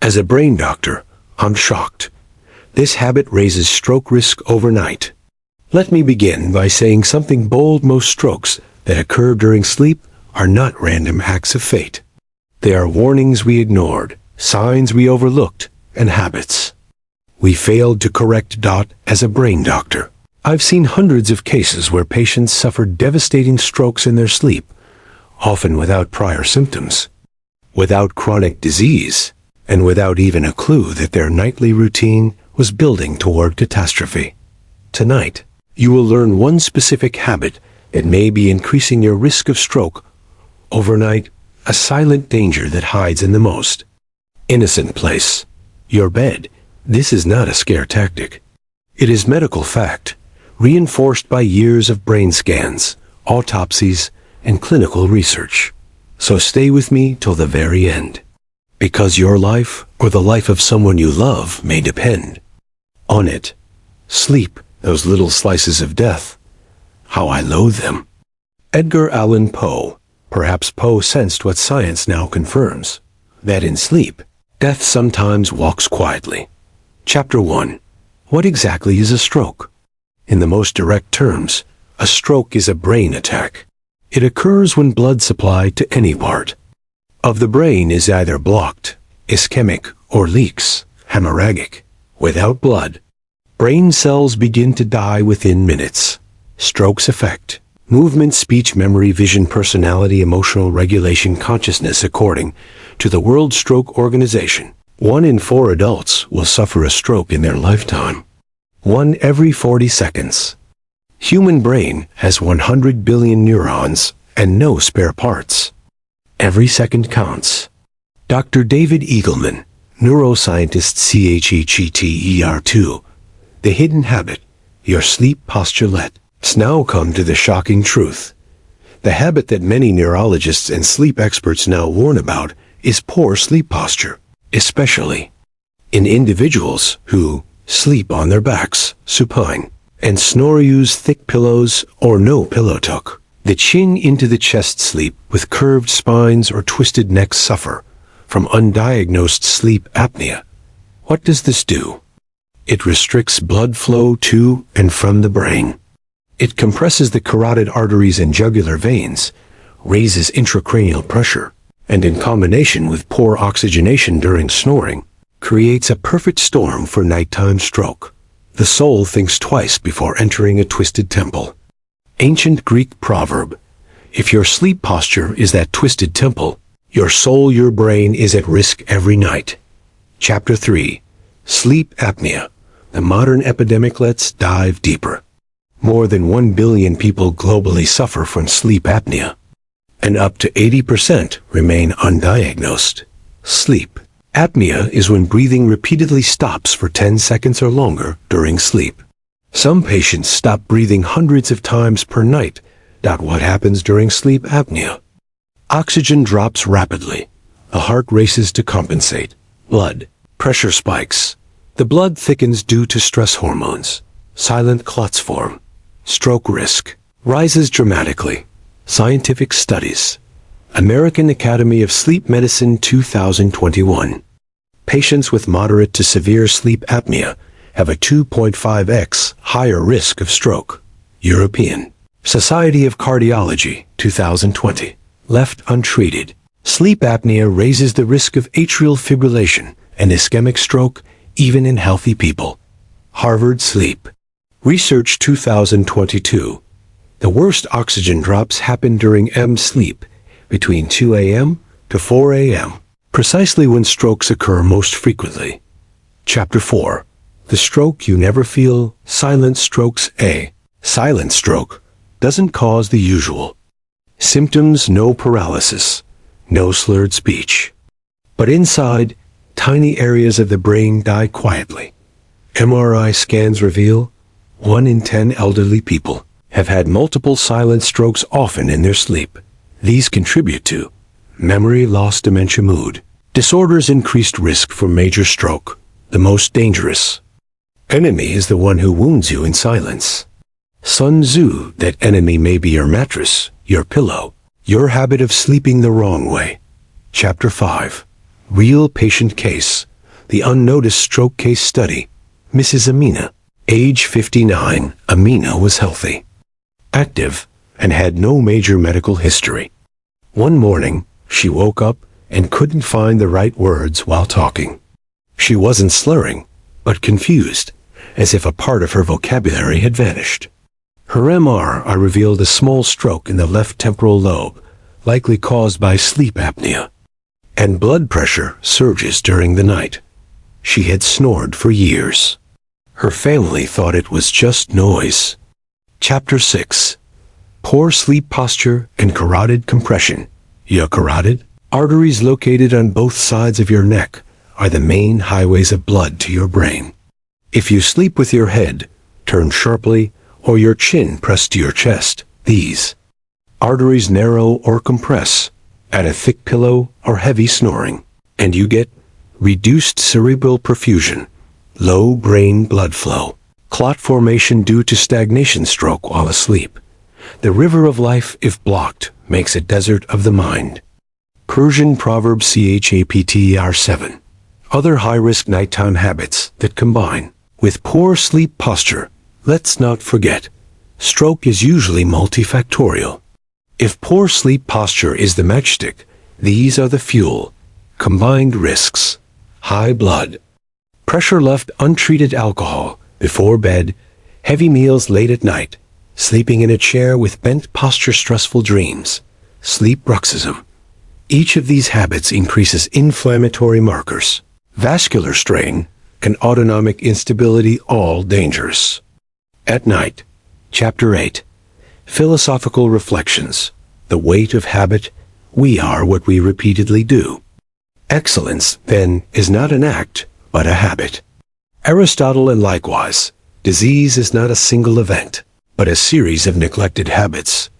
As a brain doctor, I'm shocked. This habit raises stroke risk overnight. Let me begin by saying something bold. Most strokes that occur during sleep are not random acts of fate. They are warnings we ignored, signs we overlooked, and habits we failed to correct. As a brain doctor, I've seen hundreds of cases where patients suffered devastating strokes in their sleep, often without prior symptoms, without chronic disease, and without even a clue that their nightly routine was building toward catastrophe. Tonight, you will learn one specific habit that may be increasing your risk of stroke overnight, a silent danger that hides in the most innocent place, your bed. This is not a scare tactic. It is medical fact, reinforced by years of brain scans, autopsies, and clinical research. So stay with me till the very end, because your life or the life of someone you love may depend on it. Sleep, those little slices of death. How I loathe them. Edgar Allan Poe. Perhaps Poe sensed what science now confirms, that in sleep, death sometimes walks quietly. Chapter 1. What exactly is a stroke? In the most direct terms, a stroke is a brain attack. It occurs when blood supply to any part of the brain is either blocked, ischemic, or leaks, hemorrhagic. Without blood, brain cells begin to die within minutes. Strokes affect movement, speech, memory, vision, personality, emotional regulation, consciousness. According to the World Stroke Organization, 1 in 4 adults will suffer a stroke in their lifetime. 1 every 40 seconds. Human brain has 100 billion neurons and no spare parts. Every second counts. Dr. David Eagleman, neuroscientist, CHEGTER2. The hidden habit, your sleep posture. Let's now come to the shocking truth. The habit that many neurologists and sleep experts now warn about is poor sleep posture, especially in individuals who sleep on their backs, supine, and snore, use thick pillows or no pillow tuck the chin into the chest, sleep with curved spines or twisted necks, suffer from undiagnosed sleep apnea. What does this do? It restricts blood flow to and from the brain. It compresses the carotid arteries and jugular veins, raises intracranial pressure, and in combination with poor oxygenation during snoring, creates a perfect storm for nighttime stroke. The soul thinks twice before entering a twisted temple. Ancient Greek proverb, if your sleep posture is that twisted temple, your soul, your brain is at risk every night. Chapter 3. Sleep apnea, the modern epidemic. Let's dive deeper. More than 1 billion people globally suffer from sleep apnea, and up to 80% remain undiagnosed. Sleep apnea is when breathing repeatedly stops for 10 seconds or longer during sleep. Some patients stop breathing hundreds of times per night. What happens during sleep apnea? Oxygen drops rapidly. The heart races to compensate. Blood pressure spikes. The blood thickens due to stress hormones. Silent clots form. Stroke risk rises dramatically. Scientific studies. American Academy of Sleep Medicine 2021. Patients with moderate to severe sleep apnea have a 2.5x higher risk of stroke. European Society of Cardiology 2020. Left untreated, sleep apnea raises the risk of atrial fibrillation and ischemic stroke even in healthy people. Harvard Sleep Research 2022. The worst oxygen drops happen during REM sleep, between 2 a.m. to 4 a.m., precisely when strokes occur most frequently. Chapter 4. The stroke you never feel. Silent strokes. A silent stroke doesn't cause the usual symptoms: no paralysis, no slurred speech. But inside, tiny areas of the brain die quietly. MRI scans reveal 1 in 10 elderly people have had multiple silent strokes, often in their sleep. These contribute to memory loss, dementia, mood disorders, increased risk for major stroke. The most dangerous enemy is the one who wounds you in silence. Sun Tzu, that enemy may be your mattress, your pillow, your habit of sleeping the wrong way. Chapter 5. Real patient case. The unnoticed stroke case study. Mrs. Amina. Age 59, Amina was healthy, active, and had no major medical history. One morning, she woke up and couldn't find the right words while talking. She wasn't slurring, but confused, as if a part of her vocabulary had vanished. Her MRI revealed a small stroke in the left temporal lobe, likely caused by sleep apnea, and blood pressure surges during the night. She had snored for years. Her family thought it was just noise. Chapter 6. Poor sleep posture and carotid compression. Your carotid, arteries located on both sides of your neck, are the main highways of blood to your brain. If you sleep with your head turned sharply or your chin pressed to your chest, these arteries narrow or compress, add a thick pillow or heavy snoring, and you get reduced cerebral perfusion, low brain blood flow, clot formation due to stagnation stroke while asleep. The river of life, if blocked, makes a desert of the mind. Persian proverb chapter 7. Other high-risk nighttime habits that combine with poor sleep posture. Let's not forget, stroke is usually multifactorial. If poor sleep posture is the matchstick, these are the fuel. Combined risks: high blood pressure, left untreated alcohol before bed, heavy meals late at night, sleeping in a chair with bent posture, stressful dreams, sleep bruxism. Each of these habits increases inflammatory markers, vascular strain, and autonomic instability, all dangerous. At night. Chapter 8. Philosophical reflections. The weight of habit. We are what we repeatedly do. Excellence, then, is not an act, but a habit. Aristotle. And likewise, disease is not a single event, but a series of neglected habits.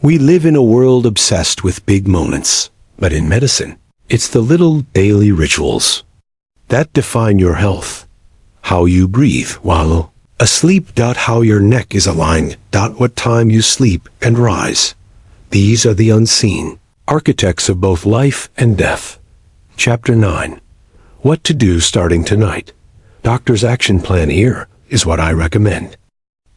We live in a world obsessed with big moments, but in medicine, it's the little daily rituals that define your health. How you breathe while asleep. How your neck is aligned. What time you sleep and rise. These are the unseen architects of both life and death. Chapter 9. What to do starting tonight. Doctor's action plan here is what I recommend.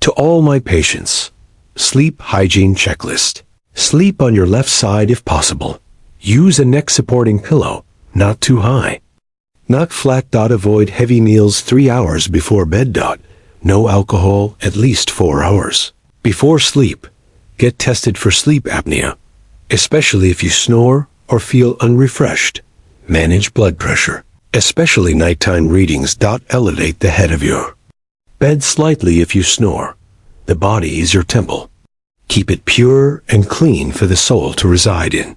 To all my patients, sleep hygiene checklist. Sleep on your left side if possible. Use a neck-supporting pillow, not too high. Not flat. Avoid heavy meals 3 hours before bed. No alcohol at least 4 hours before sleep. Get tested for sleep apnea, especially if you snore or feel unrefreshed. Manage blood pressure, especially nighttime readings. Elevate the head of your bed slightly if you snore. The body is your temple. Keep it pure and clean for the soul to reside in.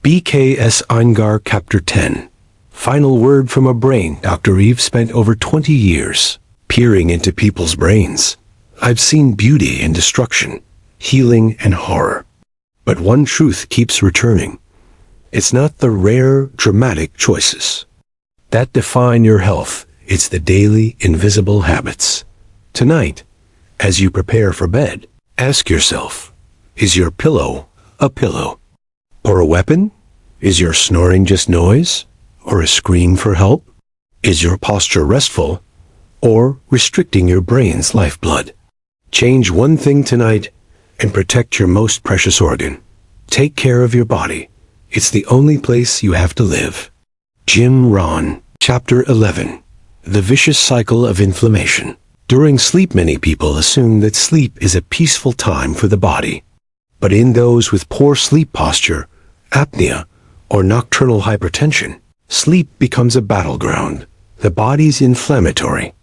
BKS Eingar. Chapter 10. Final word from a brain. Dr. Eve spent over 20 years peering into people's brains. I've seen beauty and destruction, healing and horror. But one truth keeps returning. It's not the rare, dramatic choices that define your health. It's the daily, invisible habits. Tonight, as you prepare for bed, ask yourself, is your pillow a pillow or a weapon? Is your snoring just noise or a scream for help? Is your posture restful or restricting your brain's lifeblood? Change one thing tonight and protect your most precious organ. Take care of your body. It's the only place you have to live. Jim Rohn. Chapter 11. The vicious cycle of inflammation. During sleep, many people assume that sleep is a peaceful time for the body. But in those with poor sleep posture, apnea, or nocturnal hypertension, sleep becomes a battleground. The body's inflammatory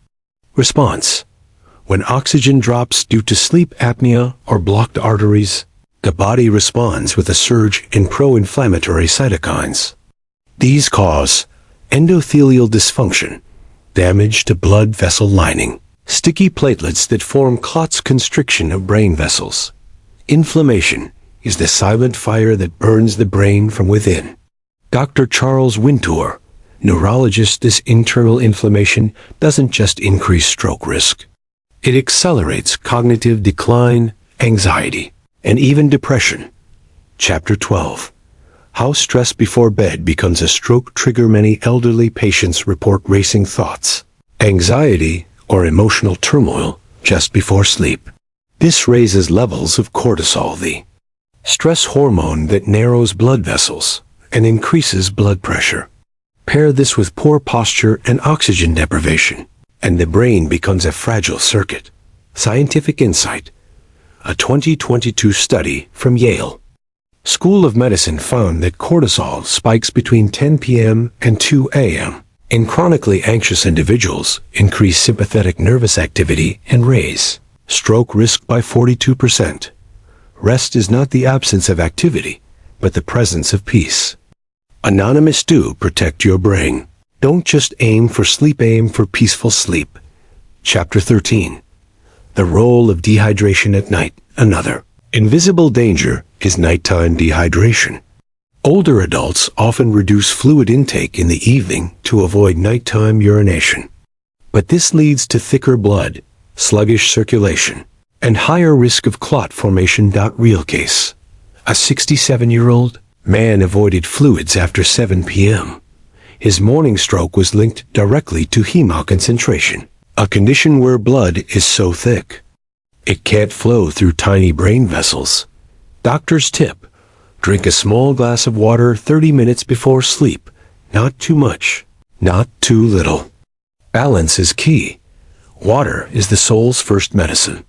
response. When oxygen drops due to sleep apnea or blocked arteries, the body responds with a surge in pro-inflammatory cytokines. These cause endothelial dysfunction, damage to blood vessel lining, sticky platelets that form clots, constriction of brain vessels. Inflammation is the silent fire that burns the brain from within. Dr. Charles Wintour, neurologist. This internal inflammation doesn't just increase stroke risk. It accelerates cognitive decline, anxiety, and even depression. Chapter 12. How stress before bed becomes a stroke trigger. Many elderly patients report racing thoughts, anxiety, or emotional turmoil just before sleep. This raises levels of cortisol, the stress hormone that narrows blood vessels and increases blood pressure. Pair this with poor posture and oxygen deprivation, and the brain becomes a fragile circuit. Scientific insight. A 2022 study from Yale School of Medicine found that cortisol spikes between 10 p.m. and 2 a.m. in chronically anxious individuals, increase sympathetic nervous activity, and raise stroke risk by 42%. Rest is not the absence of activity, but the presence of peace. Anonymous. Do protect your brain. Don't just aim for sleep, aim for peaceful sleep. Chapter 13. The role of dehydration at night. Another invisible danger is nighttime dehydration. Older adults often reduce fluid intake in the evening to avoid nighttime urination. But this leads to thicker blood, sluggish circulation, and higher risk of clot formation. Real case. A 67-year-old man avoided fluids after 7 p.m. His morning stroke was linked directly to hemoconcentration, a condition where blood is so thick it can't flow through tiny brain vessels. Doctor's tip: drink a small glass of water 30 minutes before sleep. Not too much, not too little. Balance is key. Water is the soul's first medicine.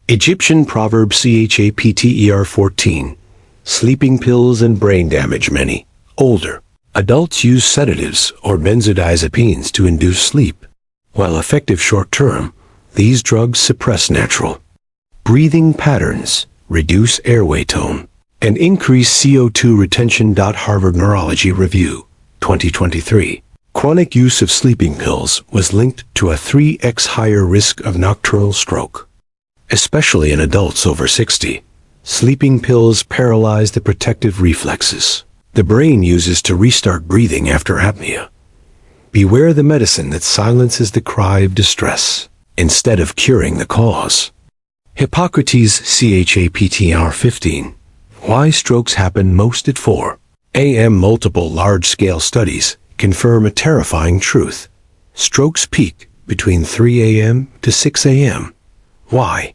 Egyptian proverb chapter 14. Sleeping pills and brain damage. Many older adults use sedatives or benzodiazepines to induce sleep. While effective short-term, these drugs suppress natural breathing patterns, reduce airway tone, and increase CO2 retention. Harvard Neurology Review, 2023. Chronic use of sleeping pills was linked to a 3x higher risk of nocturnal stroke, especially in adults over 60. Sleeping pills paralyze the protective reflexes the brain uses to restart breathing after apnea. Beware the medicine that silences the cry of distress instead of curing the cause. Hippocrates chapter 15. Why strokes happen most at 4 a.m. Multiple large-scale studies confirm a terrifying truth. Strokes peak between 3 a.m. to 6 a.m. Why?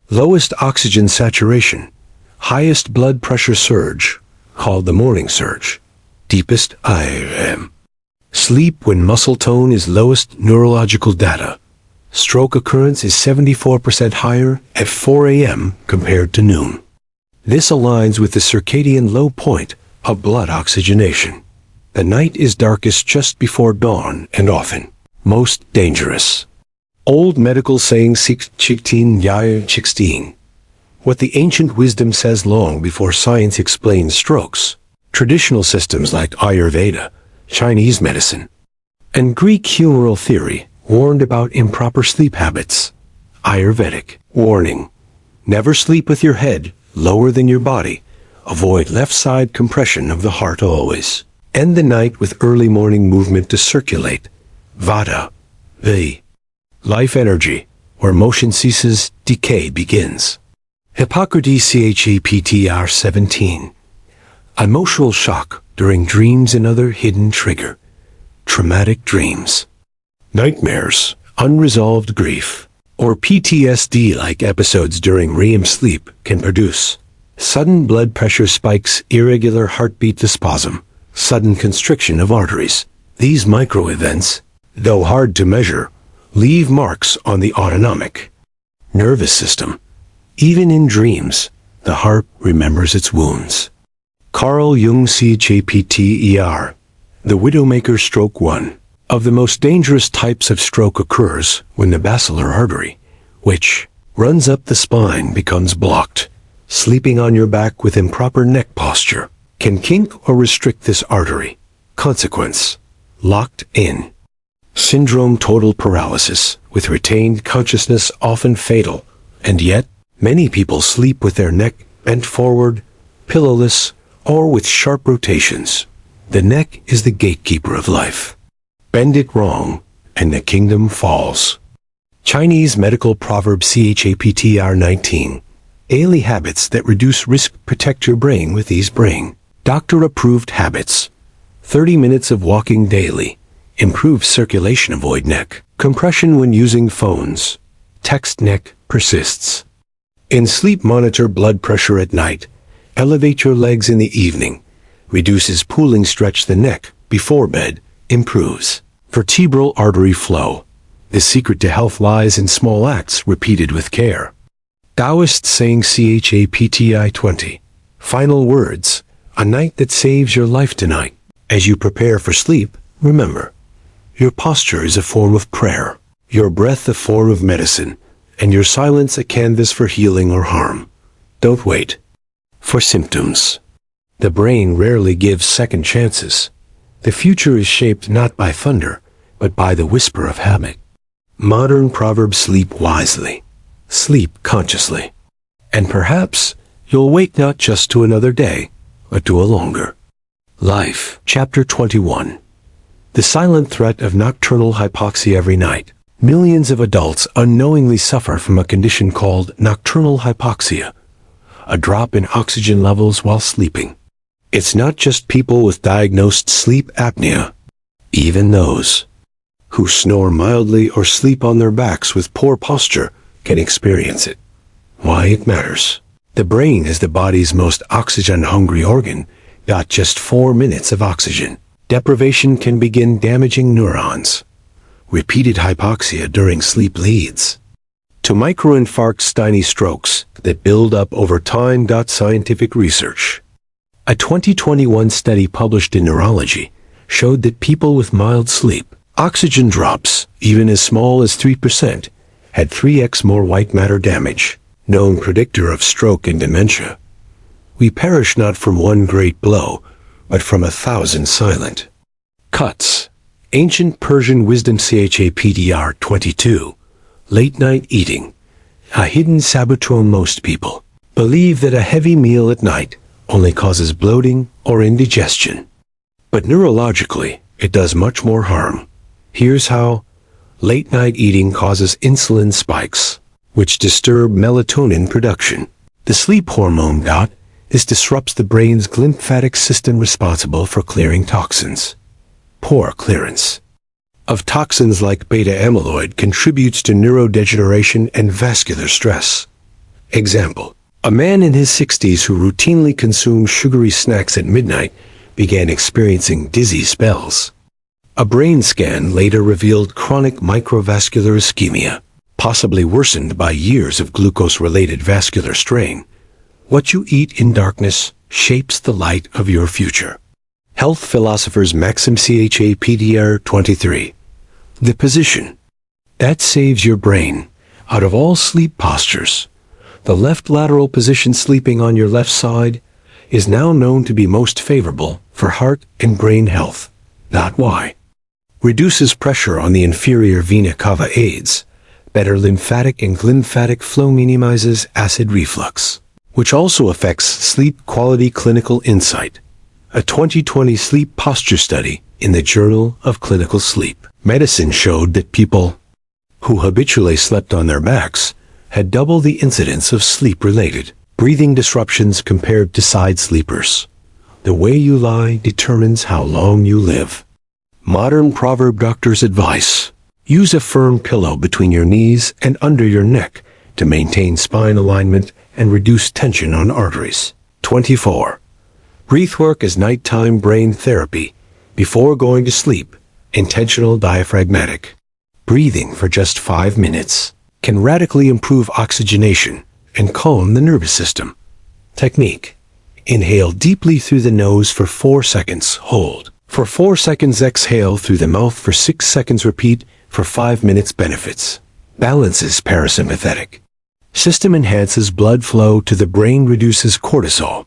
Lowest oxygen saturation, highest blood pressure surge, called the morning surge, deepest IRM. Sleep when muscle tone is lowest. Neurological data. Stroke occurrence is 74% higher at 4 a.m. compared to noon. This aligns with the circadian low point of blood oxygenation. The night is darkest just before dawn and often most dangerous. Old medical saying 16 what the ancient wisdom says long before science explains strokes. Traditional systems like Ayurveda, Chinese medicine, and Greek humoral theory warned about improper sleep habits. Ayurvedic warning: never sleep with your head lower than your body. Avoid left side compression of the heart always. End the night with early morning movement to circulate. Vata, the life energy, where motion ceases, decay begins. Hippocrates chapter 17. Emotional shock during dreams. Another hidden trigger. Traumatic dreams, nightmares, unresolved grief, or PTSD-like episodes during REM sleep can produce sudden blood pressure spikes, irregular heartbeat, spasm, sudden constriction of arteries. These micro-events, though hard to measure, leave marks on the autonomic nervous system. Even in dreams, the heart remembers its wounds. Carl Jung chapter. The Widowmaker stroke. One of the most dangerous types of stroke occurs when the basilar artery, which runs up the spine, becomes blocked. Sleeping on your back with improper neck posture can kink or restrict this artery. Consequence: locked in syndrome, total paralysis with retained consciousness, often fatal. And yet, many people sleep with their neck bent forward, pillowless, or with sharp rotations. The neck is the gatekeeper of life. Bend it wrong, and the kingdom falls. Chinese medical proverb chapter 19. Daily habits that reduce risk. Protect your brain with these brain Doctor-approved habits. 30 minutes of walking daily. Improves circulation. Avoid neck compression when using phones. Text neck persists. In sleep, monitor blood pressure at night. Elevate your legs in the evening. Reduces pooling. Stretch the neck before bed. Improves vertebral artery flow. The secret to health lies in small acts repeated with care. Taoist saying CHAPTI 20. Final words. A night that saves your life tonight. As you prepare for sleep, remember, your posture is a form of prayer, your breath a form of medicine, and your silence a canvas for healing or harm. Don't wait for symptoms. The brain rarely gives second chances. The future is shaped not by thunder, but by the whisper of habit. Modern proverb: sleep wisely, sleep consciously, and perhaps you'll wake not just to another day, but to a longer life. Chapter 21. The silent threat of nocturnal hypoxia. Every night, millions of adults unknowingly suffer from a condition called nocturnal hypoxia, a drop in oxygen levels while sleeping. It's not just people with diagnosed sleep apnea. Even those who snore mildly or sleep on their backs with poor posture can experience it. Why it matters. The brain is the body's most oxygen-hungry organ. Got just 4 minutes of oxygen deprivation can begin damaging neurons. Repeated hypoxia during sleep leads to microinfarcts, tiny strokes that build up over time. Scientific research. A 2021 study published in Neurology showed that people with mild sleep, oxygen drops, even as small as 3%, had 3x more white matter damage, known predictor of stroke and dementia. We perish not from one great blow, but from 1,000 silent cuts. Ancient Persian wisdom. CHAPTR 22. Late night eating. A hidden saboteur. Most people believe that a heavy meal at night only causes bloating or indigestion. But neurologically, it does much more harm. Here's how. Late night eating causes insulin spikes, which disturb melatonin production. The sleep hormone. This disrupts the brain's lymphatic system responsible for clearing toxins. Poor clearance of toxins like beta amyloid contributes to neurodegeneration and vascular stress. Example: a man in his 60s who routinely consumed sugary snacks at midnight began experiencing dizzy spells. A brain scan later revealed chronic microvascular ischemia, possibly worsened by years of glucose-related vascular strain. What you eat in darkness shapes the light of your future. Health philosophers maxim. CHAPTR 23. The position that saves your brain. Out of all sleep postures, the left lateral position, sleeping on your left side, is now known to be most favorable for heart and brain health. Why? Reduces pressure on the inferior vena cava, aids better lymphatic and glymphatic flow, minimizes acid reflux, which also affects sleep quality. Clinical insight. A 2020 sleep posture study in the Journal of Clinical Sleep Medicine showed that people who habitually slept on their backs had double the incidence of sleep-related breathing disruptions compared to side sleepers. The way you lie determines how long you live. Modern proverb. Doctor's advice. Use a firm pillow between your knees and under your neck to maintain spine alignment and reduce tension on arteries. 24. Breathwork as nighttime brain therapy. Before going to sleep, intentional diaphragmatic breathing for just 5 minutes can radically improve oxygenation and calm the nervous system. Technique. Inhale deeply through the nose for 4 seconds. Hold for 4 seconds. Exhale through the mouth for 6 seconds. Repeat for 5 minutes. Benefits. Balances parasympathetic system, enhances blood flow to the brain, reduces cortisol,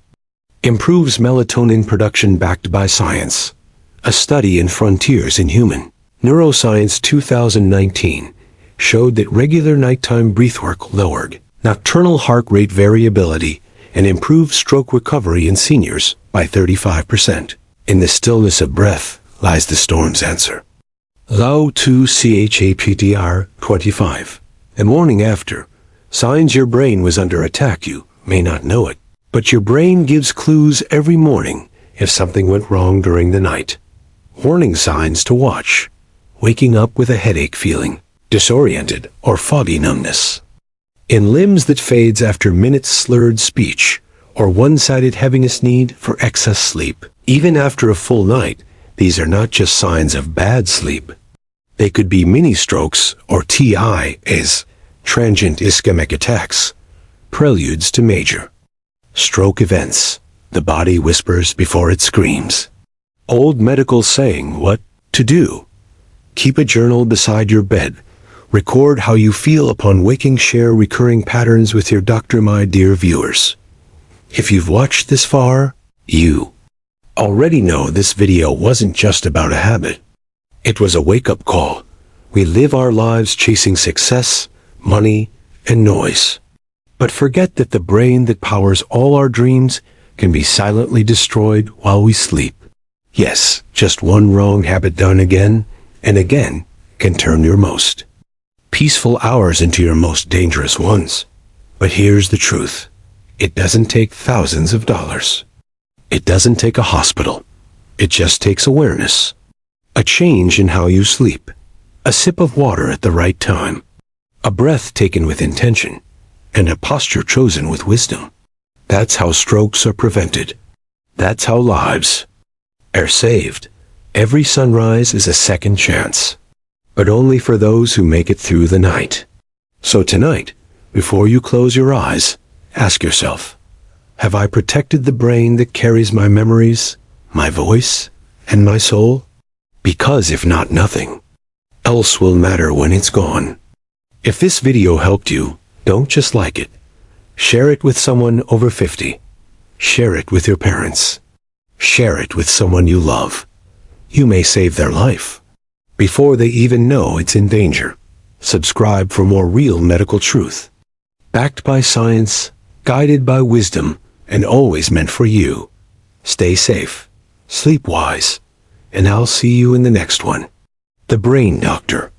improves melatonin production. Backed by science. A study in Frontiers in Human Neuroscience 2019 showed that regular nighttime breathwork lowered nocturnal heart rate variability and improved stroke recovery in seniors by 35%. In the stillness of breath lies the storm's answer. Lao Tzu. CHAPTR 25. The morning after. Signs your brain was under attack. You may not know it, but your brain gives clues every morning if something went wrong during the night. Warning signs to watch: waking up with a headache feeling, disoriented or foggy numbness. In limbs that fades after minutes slurred speech, or one-sided heaviness need for excess sleep. Even after a full night, these are not just signs of bad sleep. They could be mini-strokes or TIAs, transient ischemic attacks, preludes to major stroke events. The body whispers before it screams. Old medical saying, what to do. Keep a journal beside your bed. Record how you feel upon waking. Share recurring patterns with your doctor. My dear viewers, if you've watched this far, you already know this video wasn't just about a habit. It was a wake-up call. We live our lives chasing success, money, and noise. But forget that the brain that powers all our dreams can be silently destroyed while we sleep. Yes, just one wrong habit done again and again can turn your most peaceful hours into your most dangerous ones. But here's the truth. It doesn't take thousands of dollars. It doesn't take a hospital. It just takes awareness. A change in how you sleep. A sip of water at the right time. A breath taken with intention. And a posture chosen with wisdom. That's how strokes are prevented. That's how lives are saved. Every sunrise is a second chance. But only for those who make it through the night. So tonight, before you close your eyes, ask yourself, have I protected the brain that carries my memories, my voice, and my soul? Because if not, nothing else will matter when it's gone. If this video helped you, don't just like it. Share it with someone over 50. Share it with your parents. Share it with someone you love. You may save their life before they even know it's in danger. Subscribe for more real medical truth. Backed by science, guided by wisdom, and always meant for you. Stay safe, sleep wise, and I'll see you in the next one. The Brain Doctor.